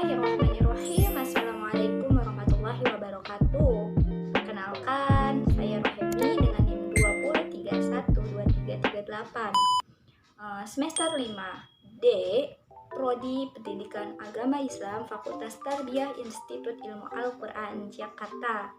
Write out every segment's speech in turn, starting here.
Bismillahirrahmanirrahim. Assalamualaikum warahmatullahi wabarakatuh. Perkenalkan, saya Rohemi dengan NIM 2031238. Semester 5 D, Prodi Pendidikan Agama Islam, Fakultas Tarbiyah Institut Ilmu Al-Quran Jakarta.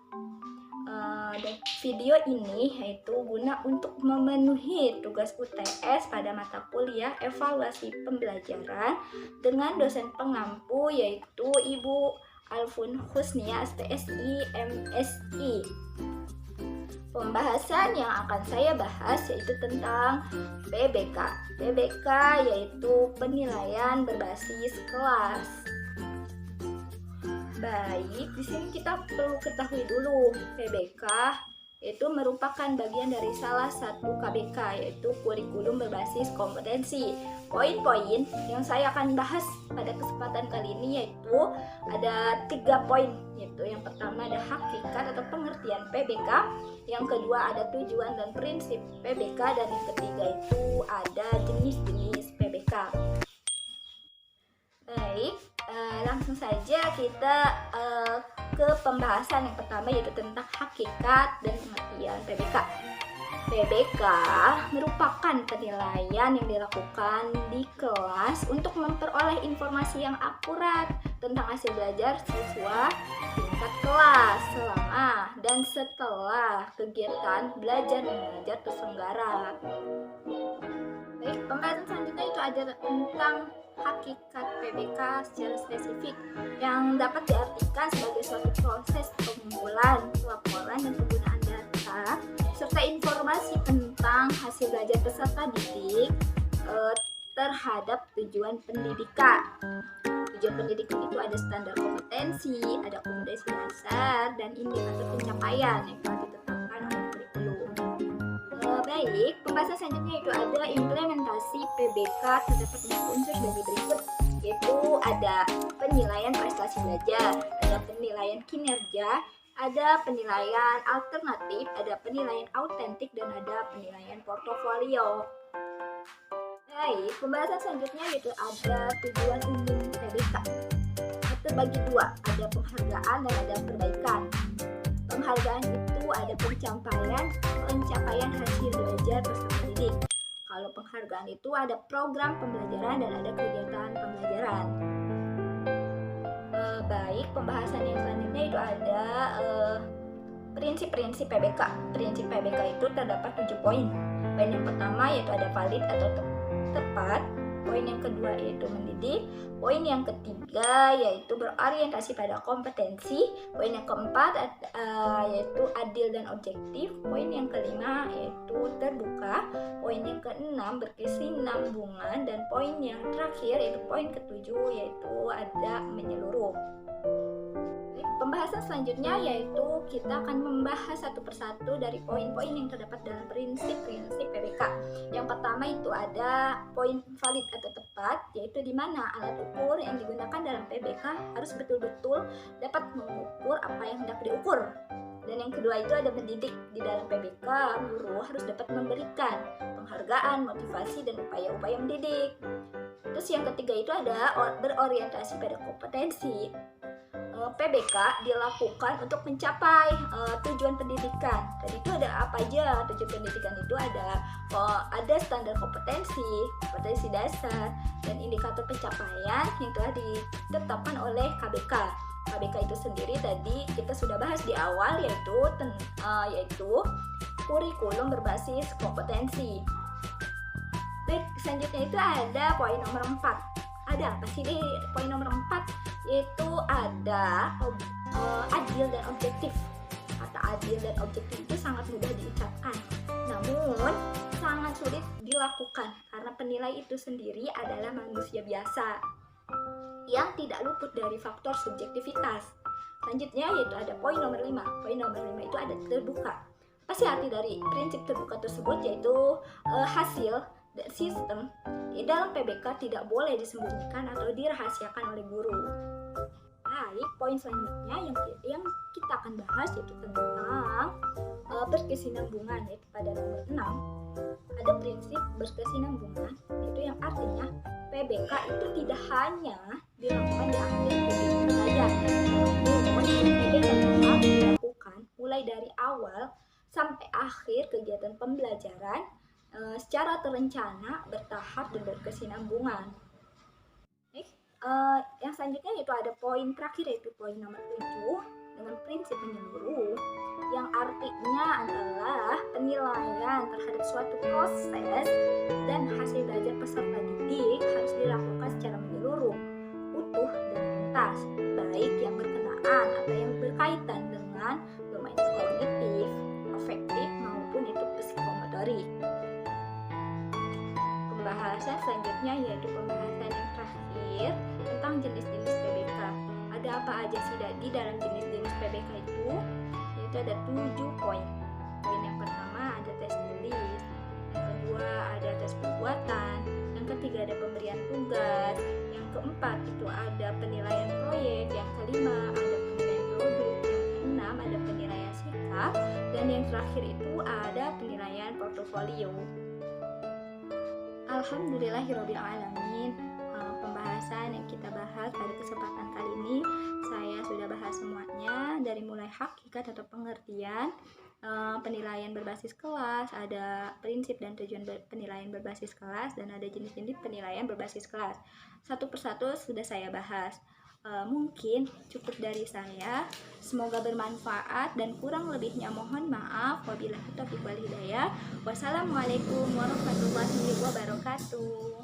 Dan video ini yaitu guna untuk memenuhi tugas UTS pada mata kuliah evaluasi pembelajaran dengan dosen pengampu yaitu Ibu Alfun Husnia SPSI MSI. Pembahasan yang akan saya bahas yaitu tentang PBK. PBK yaitu penilaian berbasis kelas. Baik, di sini kita perlu ketahui dulu PBK itu merupakan bagian dari salah satu KBK yaitu kurikulum berbasis kompetensi. Poin-poin yang saya akan bahas pada kesempatan kali ini yaitu ada 3 poin, yaitu yang pertama ada hakikat atau pengertian PBK, yang kedua ada tujuan dan prinsip PBK, dan yang ketiga itu ada jenis-jenis PBK. Baik, langsung saja kita ke pembahasan yang pertama yaitu tentang hakikat dan pengertian PBK. PBK merupakan penilaian yang dilakukan di kelas untuk memperoleh informasi yang akurat tentang hasil belajar siswa tingkat kelas selama dan setelah kegiatan belajar dan mengajar terselenggara. Baik, pembahasan selanjutnya itu ada tentang hakikat PBK secara spesifik yang dapat diartikan sebagai suatu proses pengumpulan, pelaporan, dan penggunaan data serta informasi tentang hasil belajar peserta didik terhadap tujuan pendidikan. Tujuan pendidikan itu ada standar kompetensi, ada kompetensi dasar, dan indikator pencapaian yang telah ditetapkan oleh kurikulum. Baik, pembahasan selanjutnya itu ada implementasi PBK. Terdapat 4 unsur sebagai berikut, yaitu ada penilaian prestasi belajar, ada penilaian kinerja, ada penilaian alternatif, ada penilaian autentik, dan ada penilaian portofolio. Baik, pembahasan selanjutnya yaitu ada tujuan umum PBK. Terbagi 2, ada penghargaan dan ada perbaikan. Penghargaan itu ada pencapaian hasil belajar peserta didik. Kalau penghargaan itu ada program pembelajaran dan ada kegiatan pembelajaran. Baik, pembahasan yang selanjutnya itu ada prinsip-prinsip PBK. Prinsip PBK itu terdapat 7 poin. Poin yang pertama yaitu ada valid atau tepat. Poin yang kedua yaitu mendidik. Poin yang ketiga yaitu berorientasi pada kompetensi. Poin yang keempat yaitu adil dan objektif. Poin yang kelima yaitu terbuka. Poin yang keenam berkesinambungan, dan poin yang terakhir yaitu poin ketujuh yaitu ada menyeluruh. Pembahasan selanjutnya yaitu kita akan membahas satu persatu dari poin-poin yang terdapat dalam prinsip-prinsip PBK. Yang pertama itu ada poin valid atau tepat, yaitu di mana alat ukur yang digunakan dalam PBK harus betul-betul dapat mengukur apa yang hendak diukur. Dan yang kedua itu ada mendidik. Di dalam PBK, guru harus dapat memberikan penghargaan, motivasi, dan upaya-upaya mendidik. Terus yang ketiga itu ada berorientasi pada kompetensi. PBK dilakukan untuk mencapai tujuan pendidikan. Tadi itu ada apa aja tujuan pendidikan itu ada standar kompetensi dasar, dan indikator pencapaian yang telah ditetapkan oleh KBK. KBK itu sendiri tadi kita sudah bahas di awal yaitu kurikulum berbasis kompetensi. Baik, selanjutnya itu ada poin nomor 4. Ada apa sih di poin nomor 4? Yaitu ada adil dan objektif. Kata adil dan objektif itu sangat mudah diucapkan, namun sangat sulit dilakukan karena penilai itu sendiri adalah manusia biasa yang tidak luput dari faktor subjektivitas. Selanjutnya yaitu ada poin nomor 5. Poin nomor 5 itu ada terbuka. Apa sih arti dari prinsip terbuka tersebut? Yaitu hasil dan sistem di dalam PBK tidak boleh disembunyikan atau dirahasiakan oleh guru. Baik, poin selanjutnya yang kita akan bahas yaitu tentang berkesinambungan, yaitu pada nomor 6 ada prinsip berkesinambungan, yaitu yang artinya PBK itu tidak hanya dilakukan di akhir awal sampai akhir kegiatan pembelajaran secara terencana, bertahap, dan berkesinambungan. Yang selanjutnya yaitu ada poin terakhir, yaitu poin nomor 7 dengan prinsip menyeluruh, yang artinya adalah penilaian terhadap suatu proses dan hasil belajar peserta didik harus dilakukan secara menyeluruh, utuh, dan tuntas, baik yang berkenaan atau yang berkaitan dengan domain kognitif, afektif, maupun itu psikomotorik. Pembahasan selanjutnya yaitu pembahasan yang terakhir tentang jenis-jenis PBK. Ada apa aja sih di dalam jenis-jenis PBK itu? Yaitu ada 7 poin. Poin yang pertama ada tes tulis, yang kedua ada tes perbuatan, yang ketiga ada pemberian tugas, yang keempat itu ada penilaian proyek, yang kelima ada penilaian produk, yang keenam ada penilaian sikap, dan yang terakhir itu ada penilaian portofolio. Alhamdulillahirrabbilalamin. Pembahasan yang kita bahas pada kesempatan kali ini saya sudah bahas semuanya, dari mulai hakikat atau pengertian, penilaian berbasis kelas, ada prinsip dan tujuan penilaian berbasis kelas, dan ada jenis-jenis penilaian berbasis kelas. Satu persatu sudah saya bahas. Mungkin cukup dari saya. Semoga bermanfaat, dan kurang lebihnya mohon maaf. Wabillahi taufiq wal hidayah. Wassalamualaikum warahmatullahi wabarakatuh.